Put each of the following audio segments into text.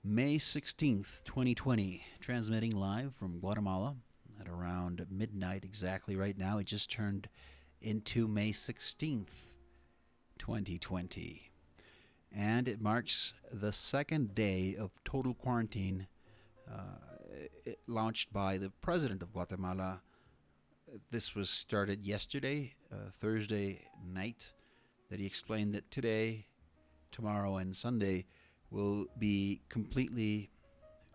May 16th, 2020, transmitting live from Guatemala at around midnight exactly right now. It just turned into May 16th, 2020. And it marks the second day of total quarantine launched by the president of Guatemala. This was started yesterday, Thursday night, that he explained that today, tomorrow, and Sunday will be completely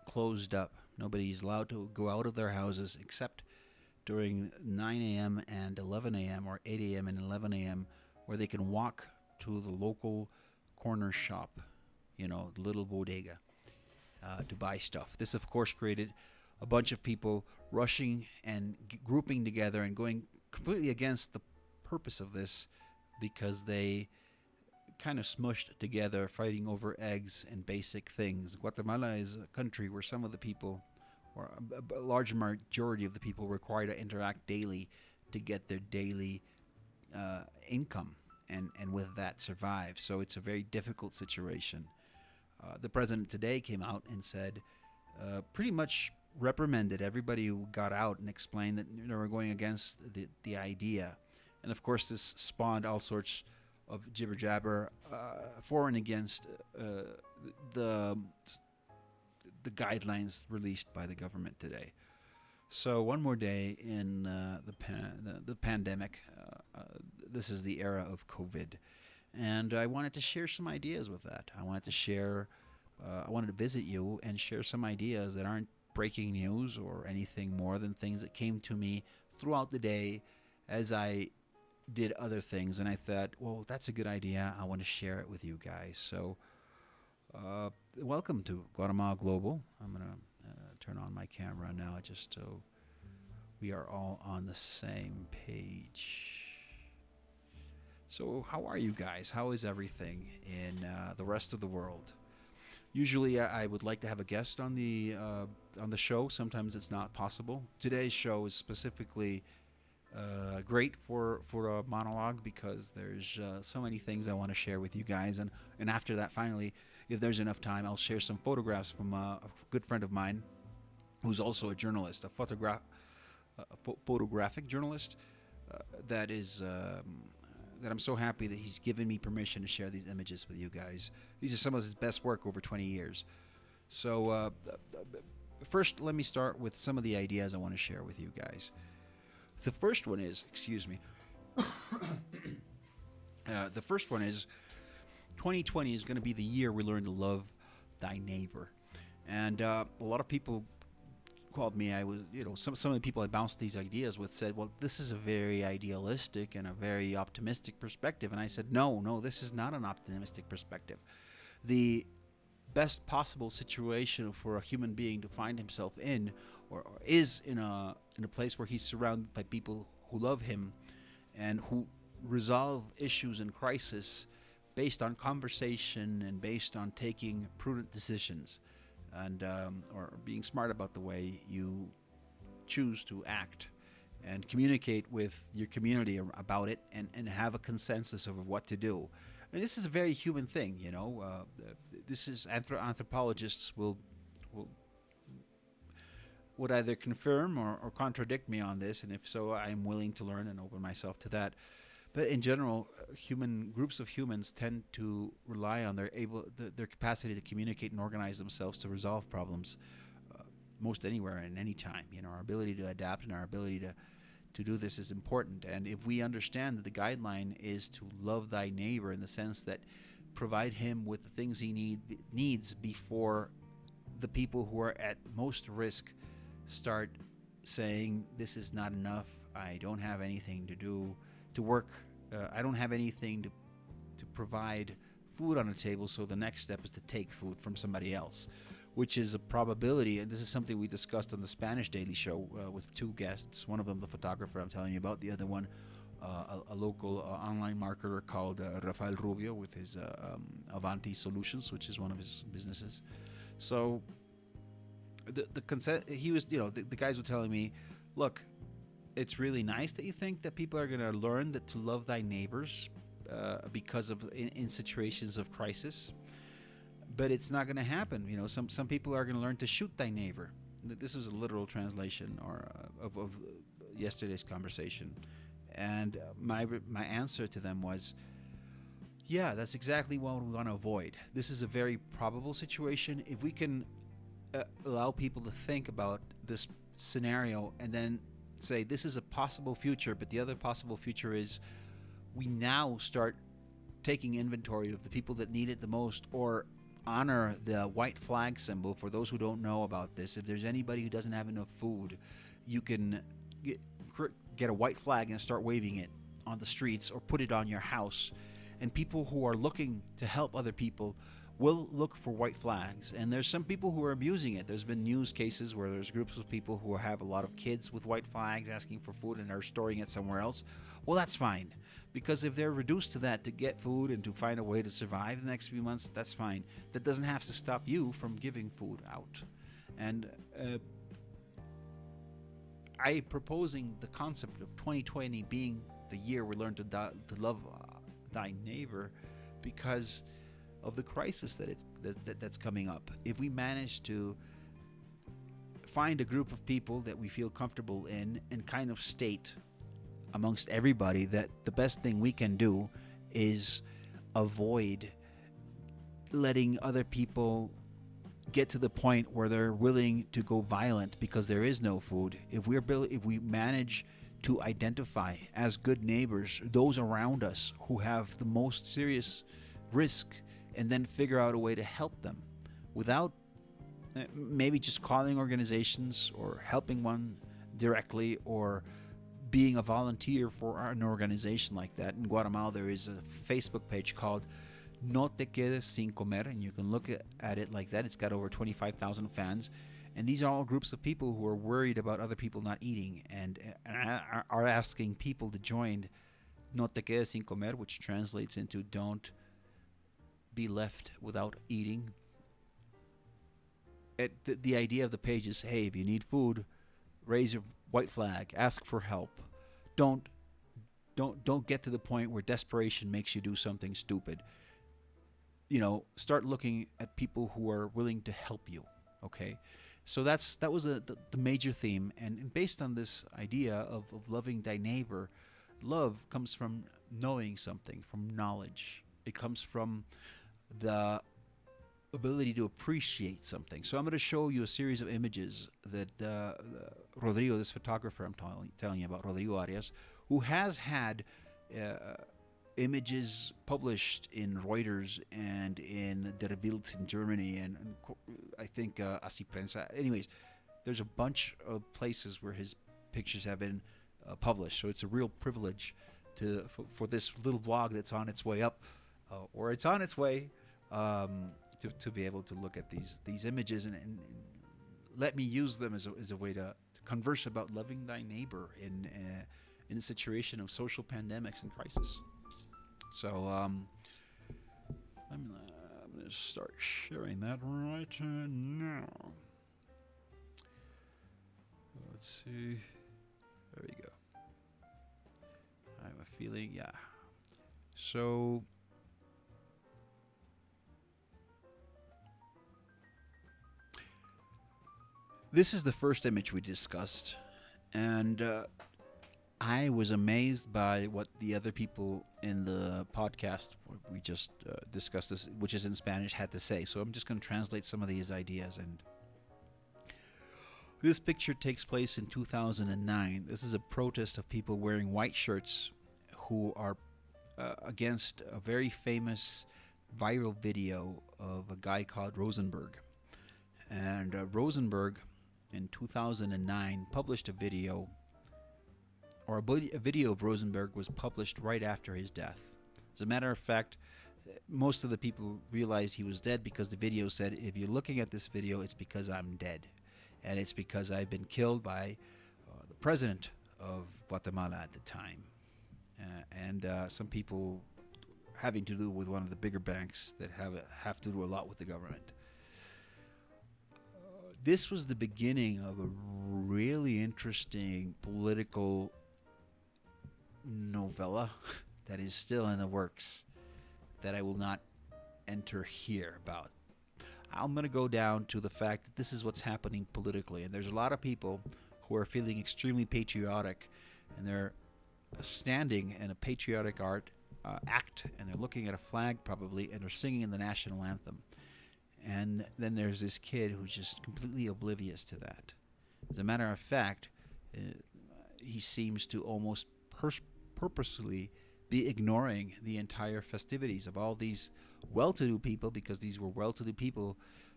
closed up. Nobody's allowed to go out of their houses except during 9 a.m. and 11 a.m. or 8 a.m. and 11 a.m. where they can walk to the local corner shop, the little bodega, to buy stuff. This, of course, created a bunch of people rushing and grouping together and going completely against the purpose of this because they kind of smushed together, fighting over eggs and basic things. Guatemala is a country where some of the people, or a large majority of the people, require to interact daily to get their daily income and with that survive. So it's a very difficult situation. The president today came out and said, pretty much reprimanded everybody who got out and explained that they were going against the idea. And of course, this spawned all sorts of jibber jabber for and against the guidelines released by the government today. So one more day in the pandemic. This is the era of COVID, and I wanted to share some ideas with that. I wanted to visit you and share some ideas that aren't breaking news or anything more than things that came to me throughout the day as I did other things, and I thought, well, that's a good idea. I want to share it with you guys. So welcome to Guatemala Global. I'm going to turn on my camera now just so we are all on the same page. So how are you guys? How is everything in the rest of the world? Usually I would like to have a guest on the show. Sometimes it's not possible. Today's show is specifically great for a monologue because there's so many things I want to share with you guys, and after that, finally, if there's enough time, I'll share some photographs from a good friend of mine who's also a journalist, a photographic journalist that I'm so happy that he's given me permission to share these images with you guys. These are some of his best work over 20 years. So first, let me start with some of the ideas I want to share with you guys. The first one is, the first one is 2020 is going to be the year we learn to love thy neighbor. And a lot of people called me. Some of the people I bounced these ideas with said, well, this is a very idealistic and a very optimistic perspective. And I said, no, this is not an optimistic perspective. The best possible situation for a human being to find himself in or is in a place where he's surrounded by people who love him and who resolve issues in crisis based on conversation and based on taking prudent decisions and or being smart about the way you choose to act and communicate with your community about it and have a consensus over what to do. And this is a very human thing, this is anthropologists would either confirm or contradict me on this, and if so, I'm willing to learn and open myself to that. But in general, groups of humans tend to rely on their capacity to communicate and organize themselves to resolve problems most anywhere and any time. Our ability to adapt and our ability to do this is important. And if we understand that the guideline is to love thy neighbor in the sense that provide him with the things he needs before the people who are at most risk start saying, this is not enough, I don't have anything to work, I don't have anything to provide food on the table, so the next step is to take food from somebody else, which is a probability. And this is something we discussed on the Spanish Daily Show with two guests, one of them the photographer I'm telling you about, the other one a local online marketer called Rafael Rubio with his Avanti Solutions, which is one of his businesses. So the consent, he was, the guys were telling me, look, it's really nice that you think that people are going to learn to love thy neighbors because of in situations of crisis. but it's not going to happen. Some people are going to learn to shoot thy neighbor. This is a literal translation of yesterday's conversation, and my answer to them was, yeah, that's exactly what we want to avoid. This is a very probable situation. If we can allow people to think about this scenario and then say this is a possible future, but the other possible future is we now start taking inventory of the people that need it the most, or honor the white flag symbol. For those who don't know about this, if there's anybody who doesn't have enough food, you can get a white flag and start waving it on the streets or put it on your house. And people who are looking to help other people will look for white flags. And there's some people who are abusing it. There's been news cases where there's groups of people who have a lot of kids with white flags asking for food and are storing it somewhere else. Well, that's fine. Because if they're reduced to that to get food and to find a way to survive the next few months, that's fine. That doesn't have to stop you from giving food out. And I proposing the concept of 2020 being the year we learn to love thy neighbor because of the crisis that's coming up. If we manage to find a group of people that we feel comfortable in and kind of state amongst everybody that the best thing we can do is avoid letting other people get to the point where they're willing to go violent because there is no food. If we manage to identify as good neighbors those around us who have the most serious risk, and then figure out a way to help them without maybe just calling organizations or helping one directly or being a volunteer for an organization like that. In Guatemala, there is a Facebook page called No Te Quedes Sin Comer, and you can look at it like that. It's got over 25,000 fans. And these are all groups of people who are worried about other people not eating and are asking people to join No Te Quedes Sin Comer, which translates into don't be left without eating. The idea of the page is, hey, if you need food, raise your white flag, ask for help. Don't get to the point where desperation makes you do something stupid. Start looking at people who are willing to help you. Okay, so that was the major theme, and based on this idea of loving thy neighbor, love comes from knowing something, from knowledge. It comes from the ability to appreciate something. So I'm going to show you a series of images that Rodrigo, this photographer I'm telling you about, Rodrigo Arias, who has had images published in Reuters and in Der Bild in Germany, and I think Así Prensa. Anyways, there's a bunch of places where his pictures have been published. So it's a real privilege for this little vlog that's on its way up, or it's on its way, to be able to look at these images and let me use them as a way to converse about loving thy neighbor in a situation of social pandemics and crisis. So I'm going to start sharing that right now. Let's see. There we go. I have a feeling, yeah. So this is the first image we discussed, and I was amazed by what the other people in the podcast we just discussed this, which is in Spanish, had to say. So I'm just going to translate some of these ideas. And this picture takes place in 2009. This is a protest of people wearing white shirts who are against a very famous viral video of a guy called Rosenberg. And Rosenberg in 2009 published a video, or a video of Rosenberg was published right after his death. As a matter of fact, most of the people realized he was dead because the video said, if you're looking at this video, it's because I'm dead. And it's because I've been killed by the president of Guatemala at the time. And some people having to do with one of the bigger banks that have to do a lot with the government. This was the beginning of a really interesting political novella that is still in the works that I will not enter here about. I'm going to go down to the fact that this is what's happening politically. And there's a lot of people who are feeling extremely patriotic, and they're standing in a patriotic act, and they're looking at a flag probably, and they're singing the national anthem. And then there's this kid who's just completely oblivious to that. As a matter of fact, he seems to almost purposely be ignoring the entire festivities of all these well-to-do people, because these were well-to-do people,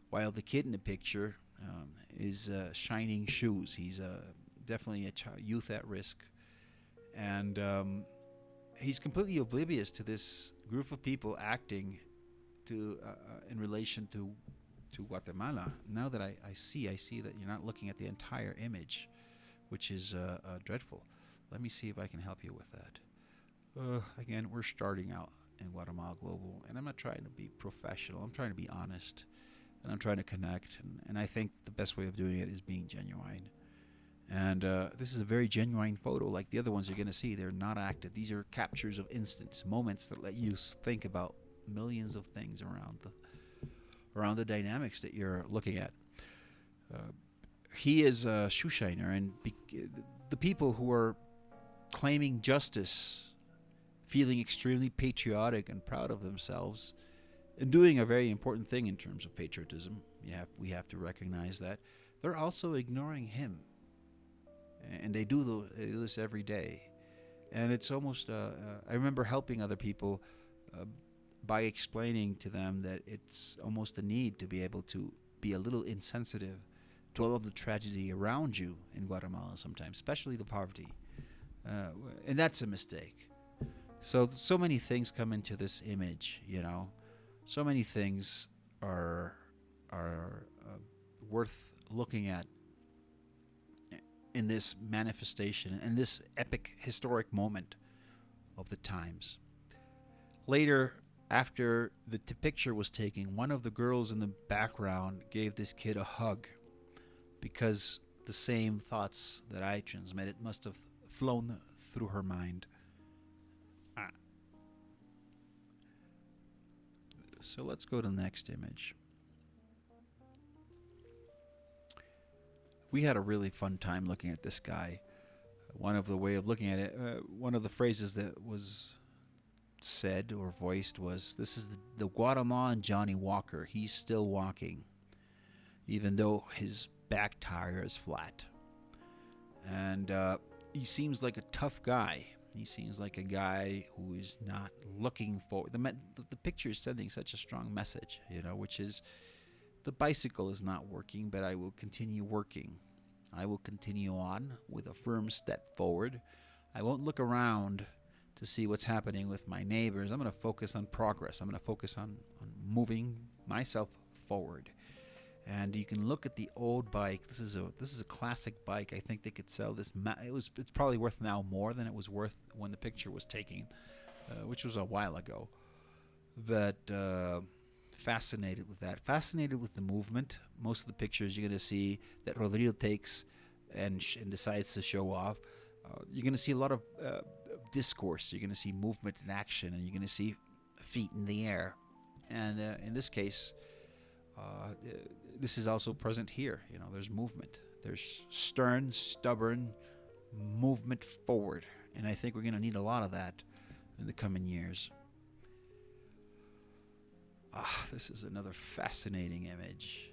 while the kid in the picture is shining shoes. He's definitely a youth at risk. And he's completely oblivious to this group of people acting in relation to Guatemala. Now that I see that you're not looking at the entire image, which is dreadful. Let me see if I can help you with that. Again, we're starting out in Guatemala Global, and I'm not trying to be professional. I'm trying to be honest, and I'm trying to connect. And I think the best way of doing it is being genuine. And this is a very genuine photo, like the other ones you're going to see. They're not acted. These are captures of instants, moments that let you think about millions of things around the dynamics that you're looking at. He is a shoe shiner, and the people who are claiming justice, feeling extremely patriotic and proud of themselves, and doing a very important thing in terms of patriotism, we have to recognize that, they're also ignoring him. And they do this every day. And it's almost, I remember helping other people by explaining to them that it's almost a need to be able to be a little insensitive to all of the tragedy around you in Guatemala sometimes, especially the poverty. And that's a mistake. So many things come into this image, So many things are worth looking at in this manifestation, in this epic historic moment of the times. Later, after the picture was taken, one of the girls in the background gave this kid a hug, because the same thoughts that I transmitted must have flown through her mind. So let's go to the next image. We had a really fun time looking at this guy. One of the way of looking at it, one of the phrases that was said or voiced was, this is the Guatemalan Johnny Walker. He's still walking, even though his back tire is flat. And he seems like a tough guy. He seems like a guy who is not looking for... The picture is sending such a strong message, which is, the bicycle is not working, but I will continue working. I will continue on with a firm step forward. I won't look around to see what's happening with my neighbors. I'm going to focus on progress. I'm going to focus on moving myself forward. And you can look at the old bike. This is a classic bike. I think they could sell this. It's probably worth now more than it was worth when the picture was taken, which was a while ago. But fascinated with that. Fascinated with the movement. Most of the pictures you're going to see that Rodrigo takes and decides to show off. You're going to see a lot of discourse. You're going to see movement and action, and you're going to see feet in the air. And in this case, this is also present here. There's movement. There's stern, stubborn movement forward. And I think we're going to need a lot of that in the coming years. This is another fascinating image.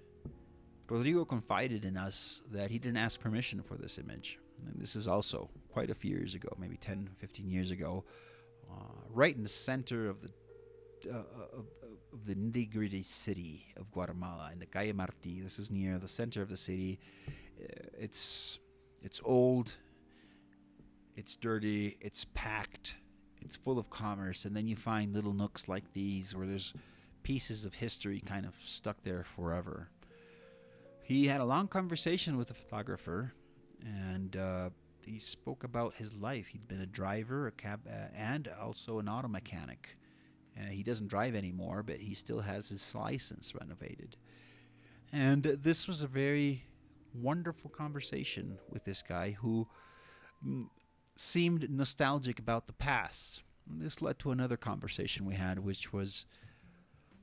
Rodrigo confided in us that he didn't ask permission for this image. And this is also quite a few years ago, maybe 10, 15 years ago, right in the center of the nitty-gritty city of Guatemala, in the Calle Martí. This is near the center of the city. It's old, it's dirty, it's packed, it's full of commerce, and then you find little nooks like these where there's pieces of history kind of stuck there forever. He had a long conversation with the photographer, and he spoke about his life. He'd been a driver, a cab, and also an auto mechanic. He doesn't drive anymore, but he still has his license renovated. And this was a very wonderful conversation with this guy who seemed nostalgic about the past. And this led to another conversation we had, which was,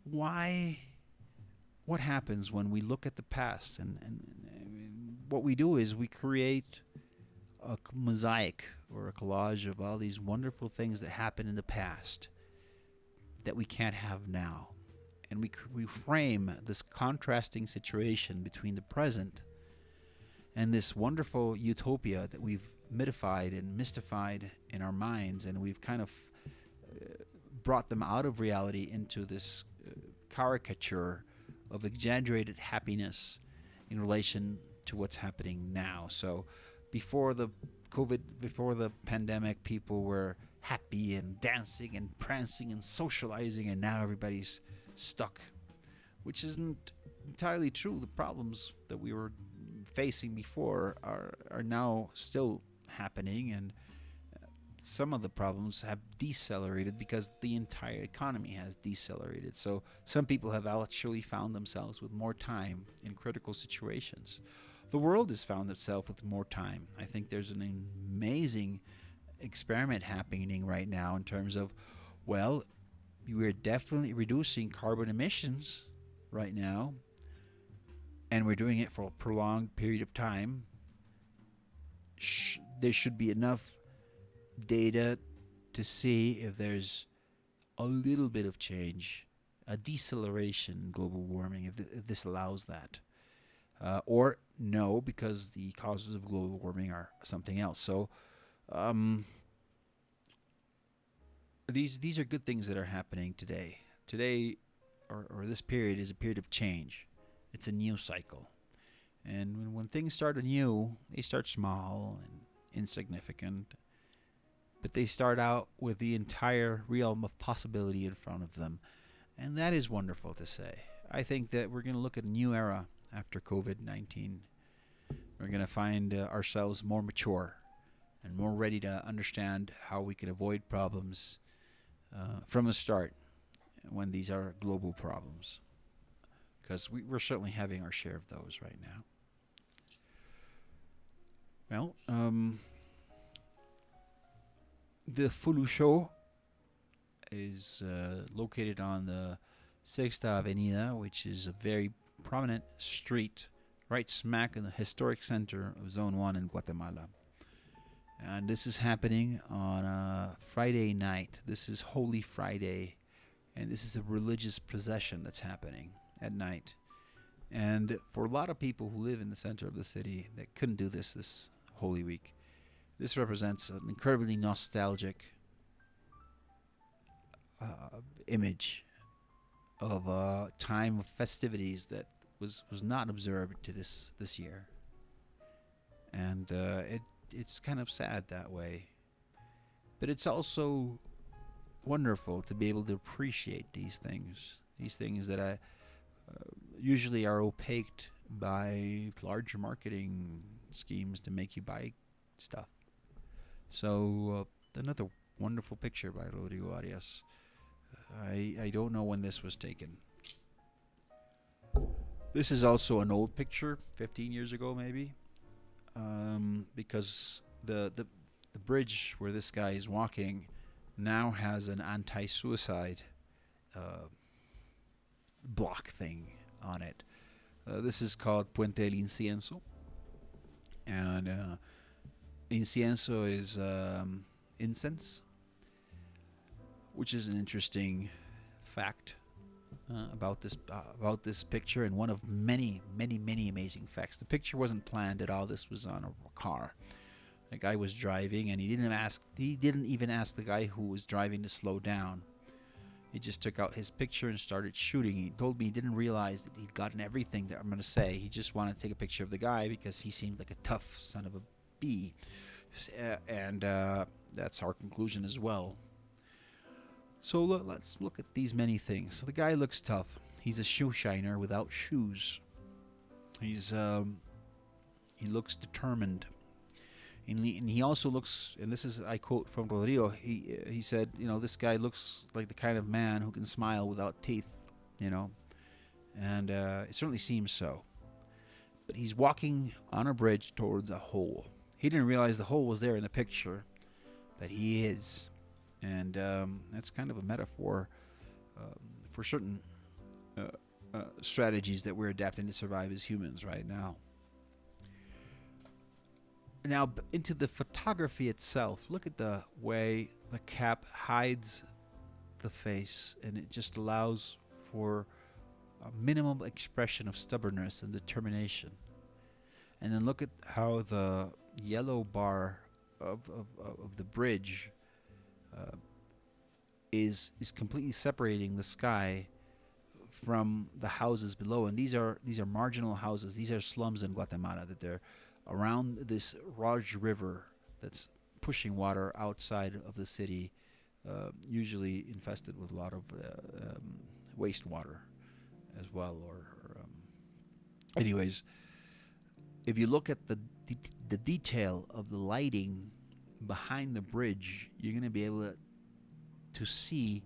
why what happens when we look at the past, and what we do is we create a mosaic or a collage of all these wonderful things that happened in the past that we can't have now. And we frame this contrasting situation between the present and this wonderful utopia that we've mythified and mystified in our minds, and we've kind of brought them out of reality into this caricature of exaggerated happiness in relation to what's happening now. So before the pandemic, people were happy and dancing and prancing and socializing, and now everybody's stuck, which isn't entirely true. The problems that we were facing before are now still happening, and some of the problems have decelerated because the entire economy has decelerated. So some people have actually found themselves with more time in critical situations. The world has found itself with more time. I think there's an amazing experiment happening right now in terms of, well, we're definitely reducing carbon emissions right now, and we're doing it for a prolonged period of time. There should be enough data to see if there's a little bit of change, a deceleration in global warming, if this allows that. Or no, because the causes of global warming are something else. So these are good things that are happening today. Today, or this period, is a period of change. It's a new cycle. And when things start anew, they start small and insignificant, but they start out with the entire realm of possibility in front of them. And that is wonderful to say. I think that we're going to look at a new era after COVID-19. We're going to find ourselves more mature and more ready to understand how we can avoid problems from the start when these are global problems. Because we're certainly having our share of those right now. Well, the Fulu Show is located on the Sexta Avenida, which is a very prominent street right smack in the historic center of Zone 1 in Guatemala. And this is happening on a Friday night. This is Holy Friday, and this is a religious procession that's happening at night. And for a lot of people who live in the center of the city that couldn't do this Holy Week, this represents an incredibly nostalgic image of a time of festivities that was not observed to this year. And it's kind of sad that way. But it's also wonderful to be able to appreciate these things that usually are opaqued by larger marketing schemes to make you buy stuff. So another wonderful picture by Rodrigo Arias. I don't know when this was taken. This is also an old picture, 15 years ago maybe, because the bridge where this guy is walking now has an anti-suicide block thing on it. This is called Puente del Incienso, and incienso is incense, which is an interesting fact about this picture, and one of many amazing facts. The picture wasn't planned at all. This was on a car. The guy was driving, and he didn't even ask the guy who was driving to slow down. He just took out his picture and started shooting. He told me he didn't realize that he'd gotten everything that I'm going to say. He just wanted to take a picture of the guy because he seemed like a tough son of a bee. And that's our conclusion as well. So let's look at these many things. So the guy looks tough. He's a shoe shiner without shoes. He looks determined. And he also looks, and this is, I quote from Rodrigo, he said, this guy looks like the kind of man who can smile without teeth, and it certainly seems so. But he's walking on a bridge towards a hole. He didn't realize the hole was there in the picture, but he is. And that's kind of a metaphor for certain strategies that we're adapting to survive as humans right now. Now, into the photography itself, look at the way the cap hides the face, and it just allows for a minimum expression of stubbornness and determination. And then look at how the yellow bar of the bridge is completely separating the sky from the houses below. And these are marginal houses. These are slums in Guatemala, that they're around this large river that's pushing water outside of the city, usually infested with a lot of wastewater as well. Anyways, if you look at the detail of the lighting behind the bridge, you're going to be able to see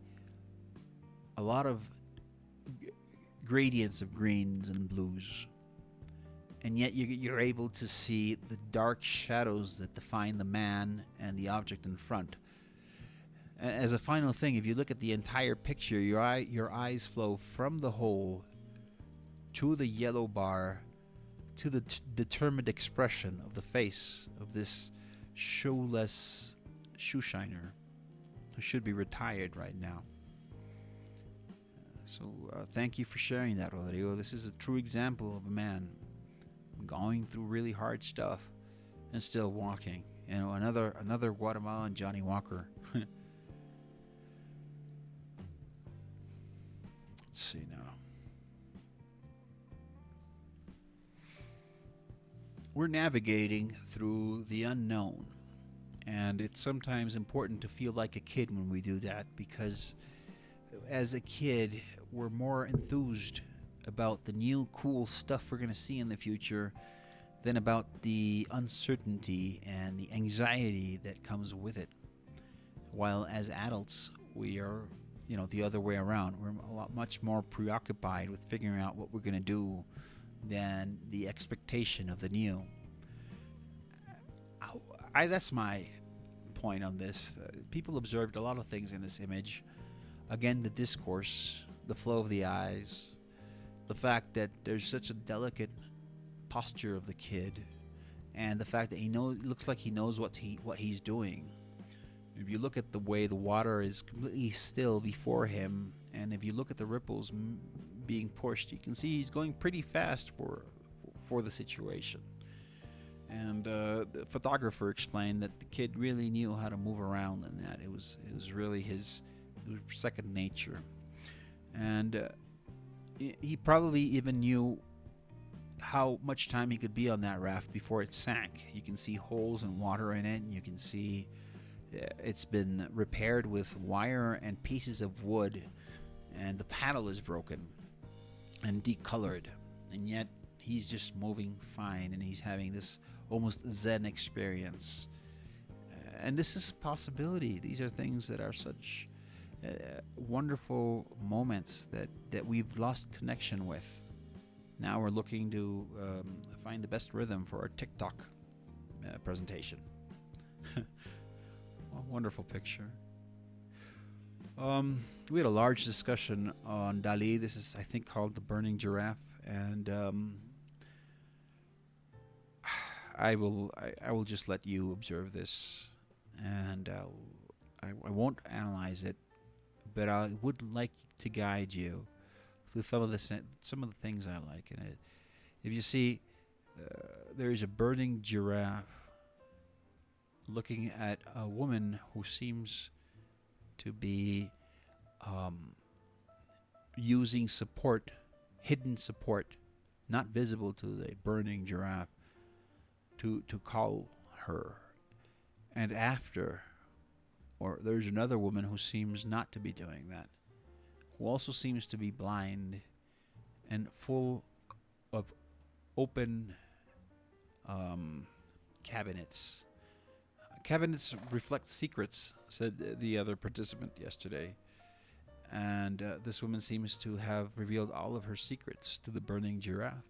a lot of gradients of greens and blues. And yet you're able to see the dark shadows that define the man and the object in front. As a final thing, if you look at the entire picture, your eyes flow from the hole to the yellow bar to the determined expression of the face of this shoeless shoe shiner who should be retired right now. So thank you for sharing that, Rodrigo. This is a true example of a man going through really hard stuff and still walking. You know, another Guatemalan Johnny Walker. Let's see now. We're navigating through the unknown, and it's sometimes important to feel like a kid when we do that, because as a kid we're more enthused about the new cool stuff we're going to see in the future than about the uncertainty and the anxiety that comes with it. While as adults we are, the other way around. We're much more preoccupied with figuring out what we're going to do than the expectation of the new. That's my point on this. People observed a lot of things in this image. Again, the discourse, the flow of the eyes, the fact that there's such a delicate posture of the kid, and the fact that looks like he knows what he's doing. If you look at the way the water is completely still before him, and if you look at the ripples being pushed, you can see he's going pretty fast for the situation. And the photographer explained that the kid really knew how to move around, and that it was really his second nature. And he probably even knew how much time he could be on that raft before it sank. You can see holes and water in it, and you can see it's been repaired with wire and pieces of wood, and the paddle is broken and decolored, and yet he's just moving fine, and he's having this almost Zen experience. And this is a possibility. These are things that are such wonderful moments that we've lost connection with. Now we're looking to find the best rhythm for our TikTok presentation. A wonderful picture. We had a large discussion on Dali. This is, I think, called The Burning Giraffe, and I will just let you observe this, and I won't analyze it, but I would like to guide you through some of the things I like in it. If you see, there is a burning giraffe looking at a woman who seems to be using support, hidden support, not visible to the burning giraffe, to call her. And there's another woman who seems not to be doing that, who also seems to be blind and full of open cabinets. Cabinets reflect secrets, said the other participant yesterday. And this woman seems to have revealed all of her secrets to the burning giraffe.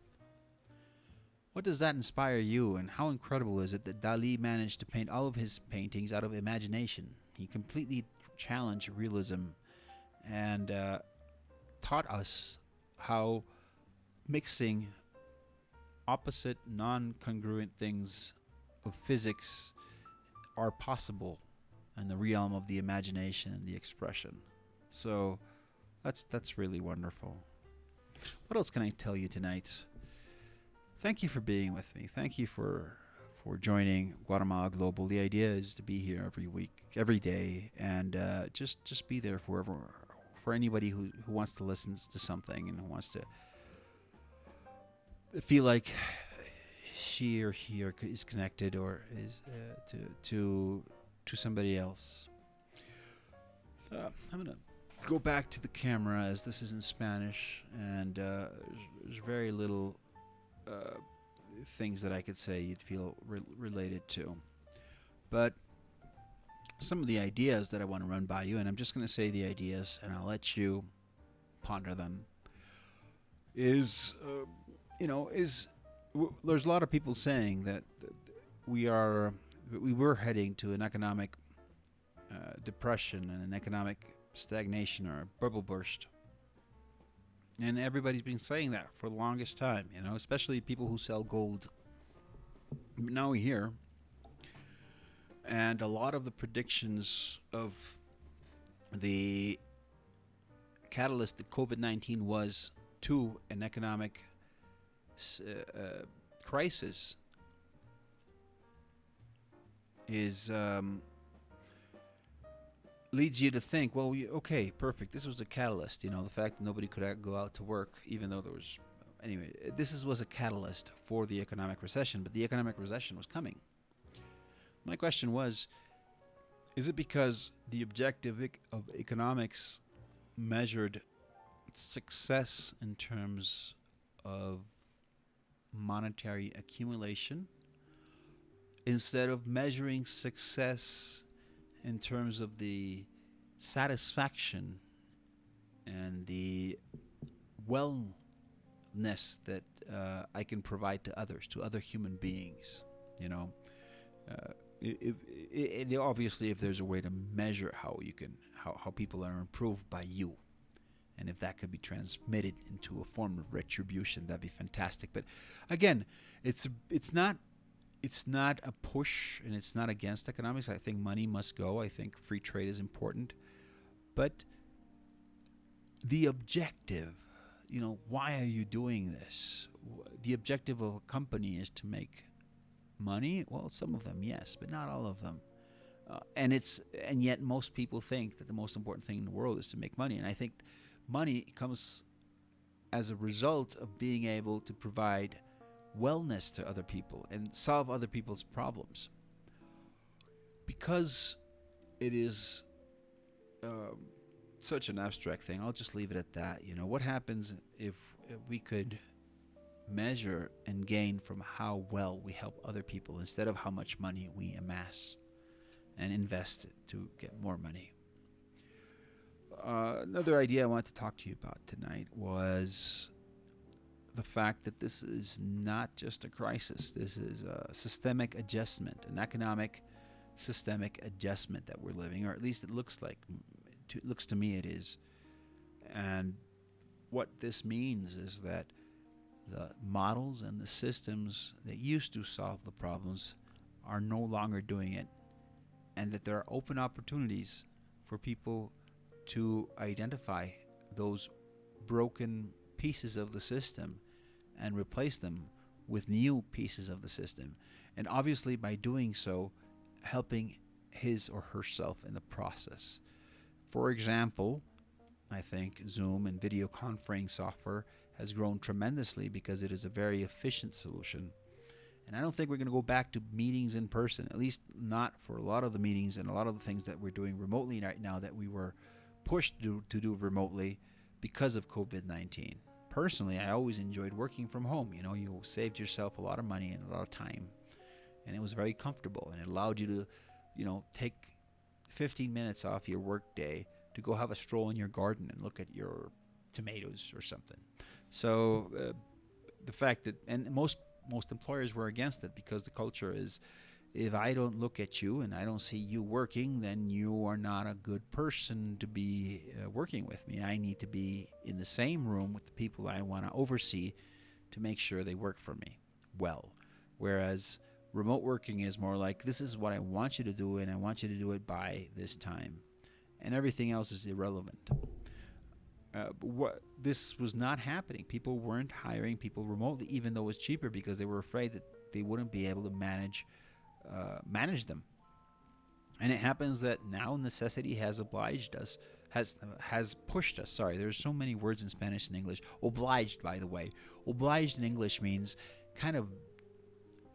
What does that inspire you, and how incredible is it that Dali managed to paint all of his paintings out of imagination? He completely challenged realism and taught us how mixing opposite, non-congruent things of physics are possible in the realm of the imagination and the expression. So that's really wonderful. What else can I tell you tonight? Thank you for being with me. Thank you for joining Guatemala Global. The idea is to be here every week, every day, and just be there for anybody who wants to listen to something and who wants to feel like she or he is connected or is to somebody else. I'm gonna go back to the camera as this is in Spanish, and there's very little things that I could say you'd feel related to. But some of the ideas that I want to run by you, and I'm just going to say the ideas and I'll let you ponder them, there's a lot of people saying that we were heading to an economic depression and an economic stagnation or a bubble burst. And everybody's been saying that for the longest time, especially people who sell gold. Now we're here. And a lot of the predictions of the catalyst that COVID-19 was to an economic crisis is leads you to think, well, okay, perfect. This was the catalyst, the fact that nobody could go out to work, even though there was... Anyway, this was a catalyst for the economic recession, but the economic recession was coming. My question was, is it because the objective of economics measured success in terms of monetary accumulation instead of measuring success in terms of the satisfaction and the wellness that I can provide to others, to other human beings? Obviously, if there's a way to measure how people are improved by you, and if that could be transmitted into a form of retribution, that'd be fantastic. But again, it's not a push, and it's not against economics. I think money must go. I think free trade is important. But the objective, why are you doing this? The objective of a company is to make money. Well, some of them, yes, but not all of them. And yet most people think that the most important thing in the world is to make money. And I think money comes as a result of being able to provide wellness to other people and solve other people's problems. Because it is such an abstract thing, I'll just leave it at that. What happens if we could measure and gain from how well we help other people instead of how much money we amass and invest it to get more money? Another idea I wanted to talk to you about tonight was the fact that this is not just a crisis. This is a systemic adjustment, an economic systemic adjustment that we're living, or at least it looks to me it is. And what this means is that the models and the systems that used to solve the problems are no longer doing it, and that there are open opportunities for people to identify those broken pieces of the system and replace them with new pieces of the system. And obviously by doing so, helping his or herself in the process. For example, I think Zoom and video conferencing software has grown tremendously because it is a very efficient solution. And I don't think we're going to go back to meetings in person, at least not for a lot of the meetings and a lot of the things that we're doing remotely right now that we were pushed to do remotely because of COVID-19. Personally, I always enjoyed working from home. You saved yourself a lot of money and a lot of time, and it was very comfortable, and it allowed you to, take 15 minutes off your work day to go have a stroll in your garden and look at your tomatoes or something. So the fact that, and most employers were against it because the culture is if I don't look at you and I don't see you working, then you are not a good person to be working with me. I need to be in the same room with the people I want to oversee to make sure they work for me well. Whereas remote working is more like, this is what I want you to do, and I want you to do it by this time. And everything else is irrelevant. This was not happening. People weren't hiring people remotely, even though it was cheaper, because they were afraid that they wouldn't be able to manage them. And it happens that now necessity has obliged us, has pushed us. Sorry, there's so many words in Spanish and English. Obliged, by the way. Obliged in English means kind of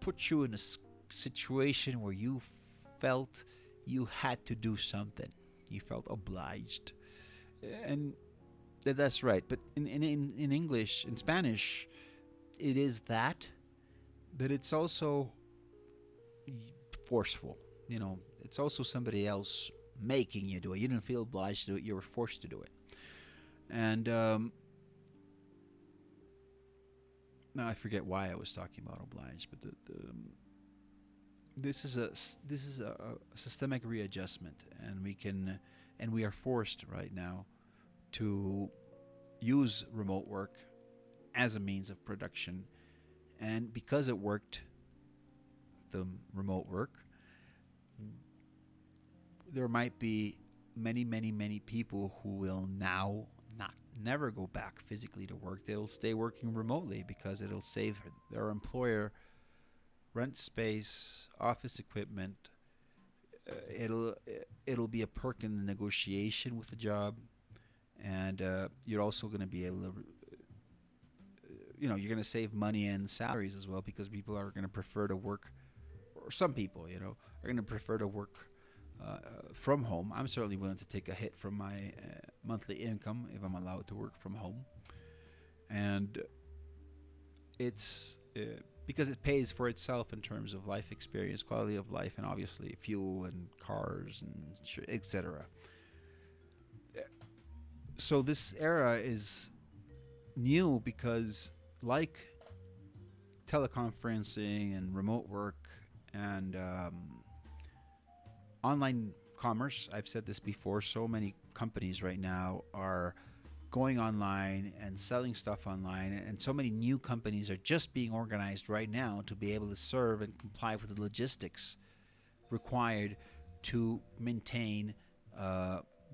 put you in a situation where you felt you had to do something. You felt obliged. And that's right. But in English, in Spanish, it is that, but it's also forceful. You know, it's also somebody else making you do it. You didn't feel obliged to do it. You were forced to do it. And now I forget why I was talking about obliged, but this is a systemic readjustment, and we are forced right now to use remote work as a means of production. And because it worked, the remote work, there might be many people who will now never go back physically to work. They'll stay working remotely because it'll save their employer rent space, office equipment. It'll be a perk in the negotiation with the job, and you're also going to be able to, you're going to save money and salaries as well, because people are going to prefer to work, or some people, are going to prefer to work from home. I'm certainly willing to take a hit from my monthly income if I'm allowed to work from home, and it's because it pays for itself in terms of life experience, quality of life, and obviously fuel and cars and etc. So this era is new because, like teleconferencing and remote work and online commerce, I've said this before, so many companies right now are going online and selling stuff online, and so many new companies are just being organized right now to be able to serve and comply with the logistics required to maintain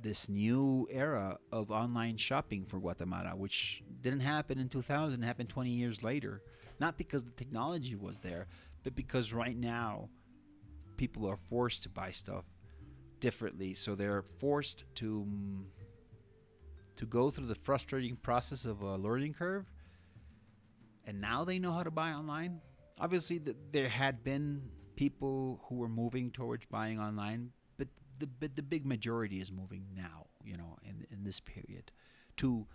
this new era of online shopping for Guatemala, which didn't happen in 2000, happened 20 years later. Not because the technology was there, but because right now people are forced to buy stuff differently. So they're forced to go through the frustrating process of a learning curve, and now they know how to buy online. Obviously, there had been people who were moving towards buying online, but the big majority is moving now, in this period, to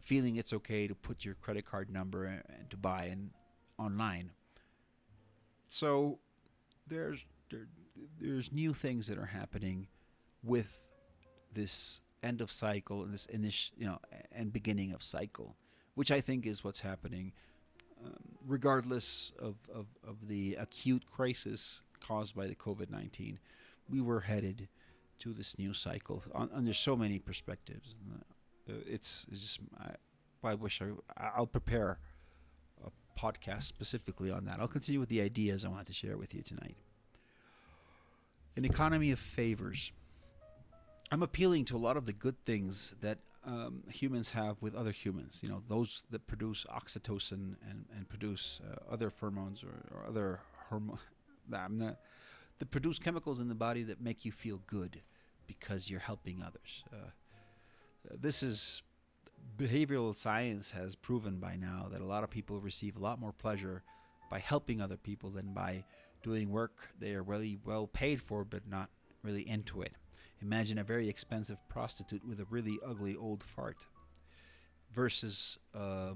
feeling it's okay to put your credit card number and to buy online. So there's new things that are happening with this end of cycle and this and beginning of cycle, which I think is what's happening, regardless of the acute crisis caused by the COVID-19. We were headed to this new cycle under so many perspectives. It's just I wish I'll prepare a podcast specifically on that. I'll continue with the ideas I want to share with you tonight. An economy of favors. I'm appealing to a lot of the good things that humans have with other humans. Those that produce oxytocin and produce other pheromones or other hormones that produce chemicals in the body that make you feel good because you're helping others. This is behavioral science has proven by now that a lot of people receive a lot more pleasure by helping other people than by doing work they are really well paid for but not really into it. Imagine a very expensive prostitute with a really ugly old fart versus a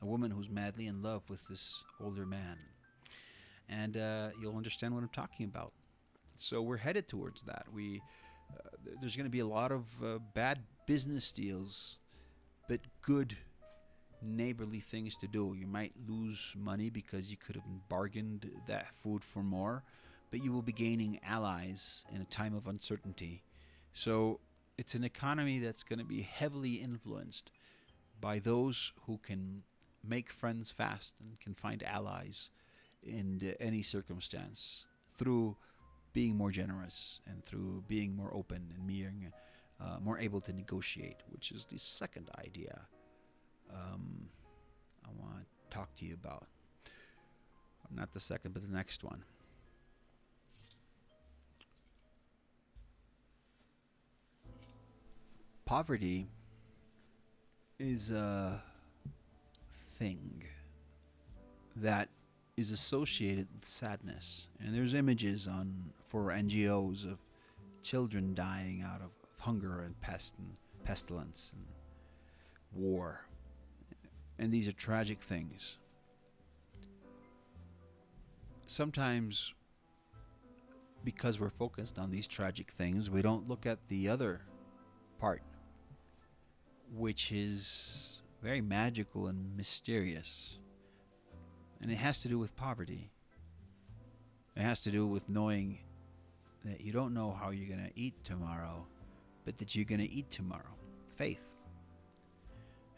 woman who's madly in love with this older man. And you'll understand what I'm talking about. So we're headed towards that. There's going to be a lot of bad business deals, but good neighborly things to do. You might lose money because you could have bargained that food for more, but you will be gaining allies in a time of uncertainty. So it's an economy that's going to be heavily influenced by those who can make friends fast and can find allies in any circumstance through being more generous and through being more open and being more able to negotiate, which is the second idea I want to talk to you about. Not the second, but the next one. Poverty is a thing that is associated with sadness, and there's images on for NGOs of children dying out of hunger and pestilence and war, and these are tragic things. Sometimes, because we're focused on these tragic things, we don't look at the other part, which is very magical and mysterious. And it has to do with poverty. It has to do with knowing that you don't know how you're going to eat tomorrow, but that you're going to eat tomorrow. Faith.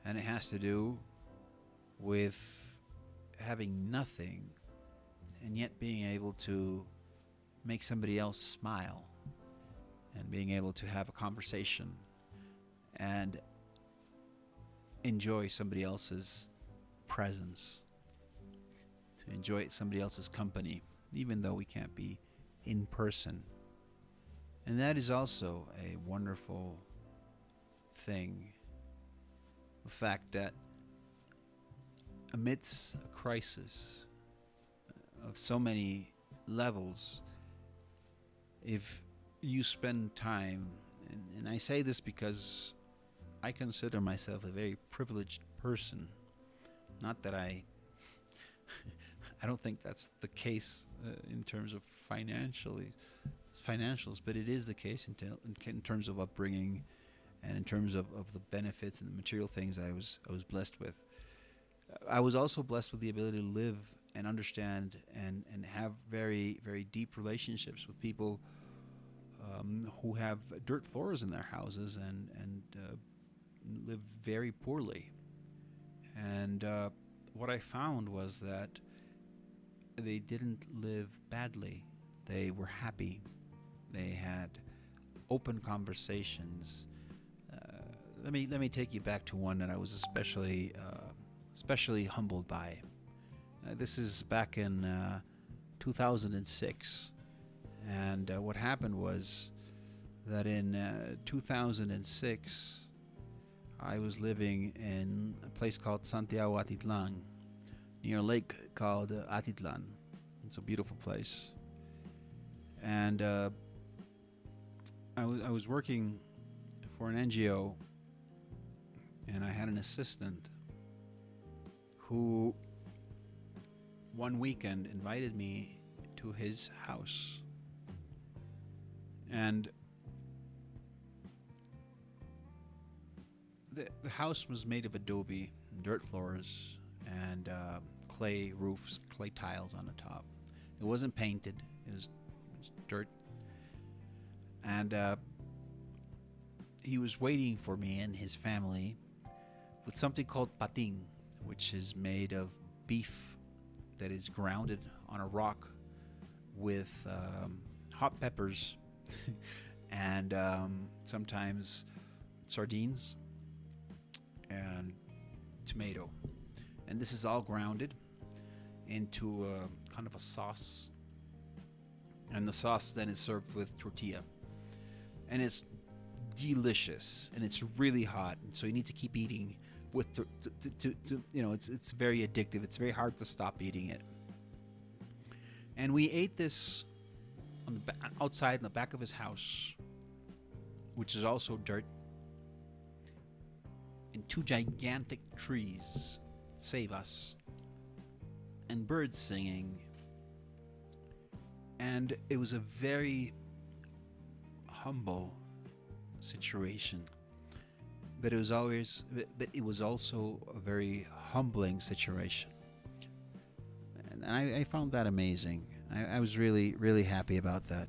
And it has to do with having nothing and yet being able to make somebody else smile and being able to have a conversation and enjoy somebody else's presence, to enjoy somebody else's company, even though we can't be in person. And that is also a wonderful thing. The fact that amidst a crisis of so many levels, if you spend time, and I say this because I consider myself a very privileged person. Not that I don't think that's the case in terms of financials, but it is the case in terms of upbringing and in terms of the benefits and the material things I was blessed with. I was also blessed with the ability to live and understand and have very, very deep relationships with people who have dirt floors in their houses and live very poorly. And what I found was that they didn't live badly. They were happy. They had open conversations. Let me take you back to one that I was especially humbled by. This is back in 2006, and what happened was that in 2006 I was living in a place called Santiago Atitlan, near a lake called Atitlan. It's a beautiful place. And I was working for an NGO, and I had an assistant who one weekend invited me to his house. And the house was made of adobe, dirt floors, and clay roofs, clay tiles on the top. It wasn't painted. It was dirt. And he was waiting for me and his family with something called pating, which is made of beef that is grounded on a rock with hot peppers and sometimes sardines and tomato. And this is all grounded into a kind of a sauce. And the sauce then is served with tortilla. And it's delicious, and it's really hot, and so you need to keep eating with it's very addictive. It's very hard to stop eating it. And we ate this on the outside in the back of his house, which is also dirt, in two gigantic trees, save us, and birds singing. And it was a very humble situation, but it was also a very humbling situation, and I found that amazing. I was really, really happy about that.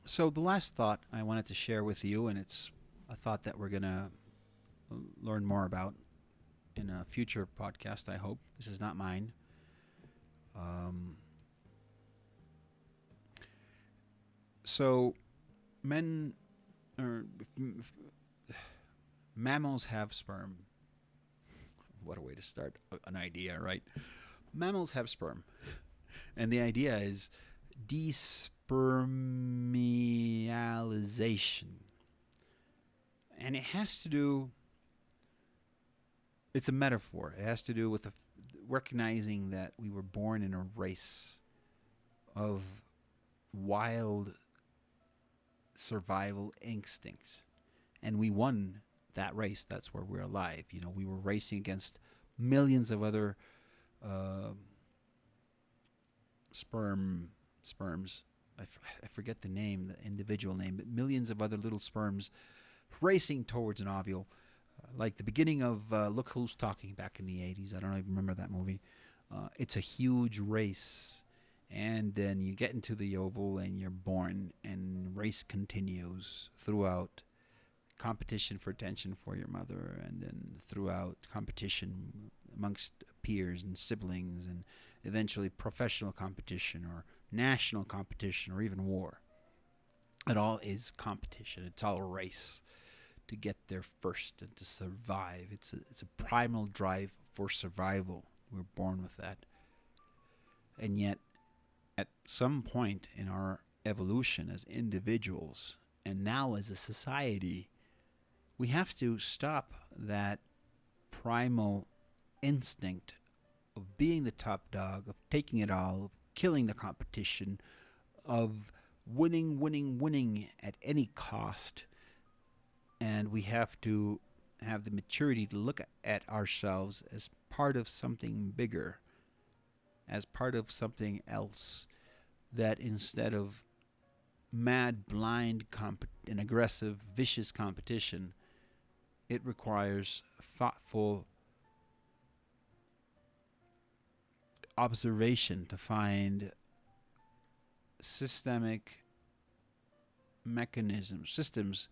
So the last thought I wanted to share with you, and it's a thought that we're gonna learn more about in a future podcast. I hope this is not mine. Um, so men or mammals have sperm. What a way to start an idea, right? Mammals have sperm, and the idea is despermialization, and it has to do. It's a metaphor. It has to do with recognizing that we were born in a race of wild survival instincts, and we won that race. That's where we're alive. You know, we were racing against millions of other uh, sperms. I forget the name, the individual name, but millions of other little sperms racing towards an ovule. Like the beginning of Look Who's Talking back in the 80s. I don't even remember that movie. It's a huge race. And then you get into the oval and you're born, and race continues throughout. Competition for attention for your mother, and then throughout competition amongst peers and siblings, and eventually professional competition or national competition or even war. It all is competition. It's all a race to get there first and to survive. It's a primal drive for survival. We're born with that. And yet, at some point in our evolution as individuals, and now as a society, we have to stop that primal instinct of being the top dog, of taking it all, of killing the competition, of winning at any cost. And we have to have the maturity to look at ourselves as part of something bigger, as part of something else, that instead of mad, blind, and aggressive, vicious competition, it requires thoughtful observation to find systemic systems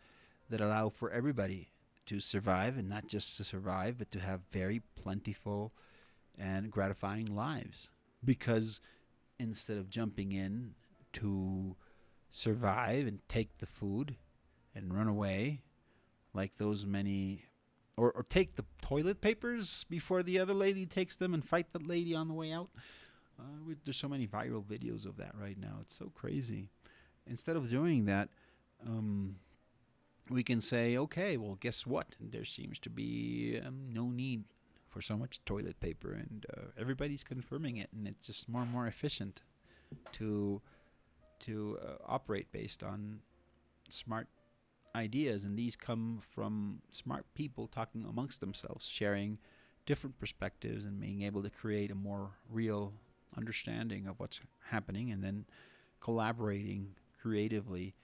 that allow for everybody to survive, and not just to survive, but to have very plentiful and gratifying lives. Because instead of jumping in to survive and take the food and run away, like those many, or take the toilet papers before the other lady takes them and fight the lady on the way out. There's so many viral videos of that right now. It's so crazy. Instead of doing that, we can say, okay, well, guess what? There seems to be no need for so much toilet paper, and everybody's confirming it, and it's just more and more efficient to operate based on smart ideas, and these come from smart people talking amongst themselves, sharing different perspectives, and being able to create a more real understanding of what's happening, and then collaborating creatively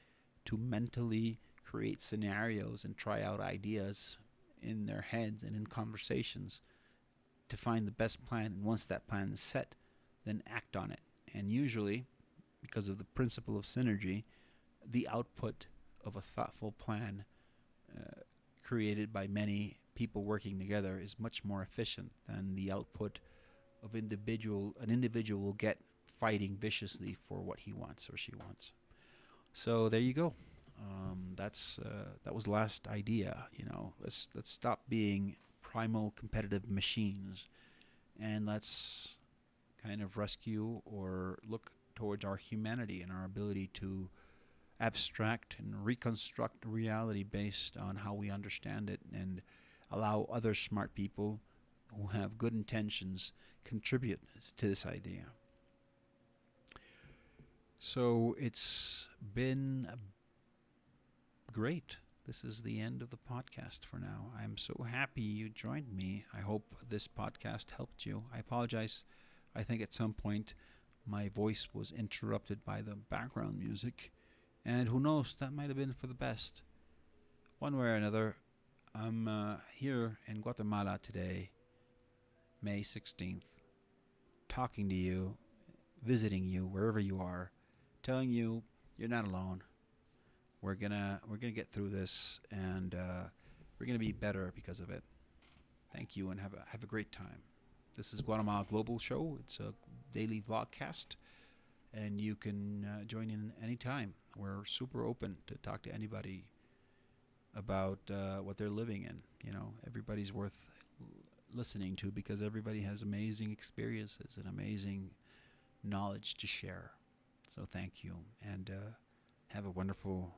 to mentally create scenarios and try out ideas in their heads and in conversations to find the best plan. And once that plan is set, then act on it. And usually, because of the principle of synergy, the output of a thoughtful plan created by many people working together is much more efficient than the output of an individual will get fighting viciously for what he wants or she wants. So there you go. That was the last idea. You know, let's stop being primal competitive machines, and let's kind of rescue or look towards our humanity and our ability to abstract and reconstruct reality based on how we understand it, and allow other smart people who have good intentions contribute to this idea. So it's been great this is the end of the podcast for now. I'm so happy you joined me. I hope this podcast helped you. I apologize. I think at some point my voice was interrupted by the background music. And who knows, that might have been for the best. One way or another, I'm here in Guatemala today, May 16th, talking to you, visiting you wherever you are, telling you you're not alone. We're gonna get through this, and we're gonna be better because of it. Thank you, and have a great time. This is Guatemala Global Show. It's a daily VlogCast, and you can join in anytime. We're super open to talk to anybody about what they're living in. You know, everybody's worth listening to because everybody has amazing experiences and amazing knowledge to share. So thank you, and have a wonderful